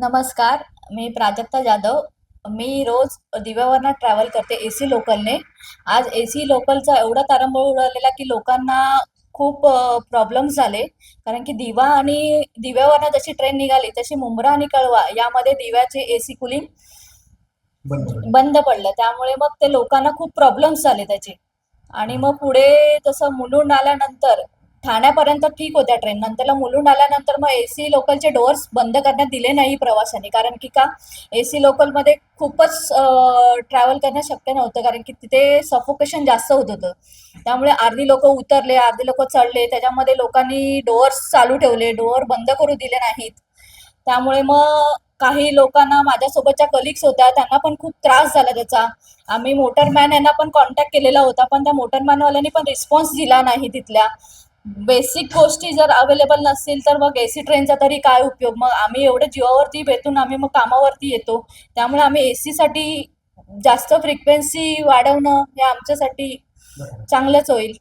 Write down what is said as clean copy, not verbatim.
नमस्कार. मी प्राजक्ता जाधव. मी रोज दिव्यावरनं ट्रॅव्हल करते एसी लोकलने. आज एसी लोकलचा एवढा तारंबळ उडालेला की लोकांना खूप प्रॉब्लेम्स झाले. कारण की दिवा आणि दिव्यावरनं जशी ट्रेन निघाली तशी मुंब्रा आणि कळवा यामध्ये दिव्याचे एसी कुलिंग बंद पडलं. त्यामुळे मग ते लोकांना खूप प्रॉब्लेम्स झाले त्याचे. आणि मग पुढे जसं मुलुंड आल्यानंतर ठाण्यापर्यंत ठीक होत्या ट्रेन. नंतरला मुलुंड आल्यानंतर मग एसी लोकलचे डोअर्स बंद करण्यात दिले नाही प्रवाशांनी. कारण की का एसी लोकलमध्ये खूपच ट्रॅव्हल करणं शक्य नव्हतं. कारण की तिथे सफोकेशन जास्त होत होतं. त्यामुळे अर्धी लोक उतरले, अर्धी लोक चढले. त्याच्यामध्ये लोकांनी डोअर्स चालू ठेवले, डोअर बंद करू दिले नाहीत. त्यामुळे मग काही लोकांना, माझ्यासोबतच्या कलिग्स होत्या, त्यांना पण खूप त्रास झाला त्याचा. आम्ही मोटरमॅन यांना पण कॉन्टॅक्ट केलेला होता, पण त्या मोटरमॅनवाल्यांनी पण रिस्पॉन्स दिला नाही तिथल्या. बेसिक गोष्टी जर अवेलेबल नसतील तर मग एसी ट्रेनचा तरी काय उपयोग. मग आम्ही एवढे जीवावरती बेतून आम्ही मग कामावरती येतो. त्यामुळे आम्ही एसीसाठी जास्त फ्रिक्वेन्सी वाढवणं हे आमच्यासाठी चांगलंच होईल.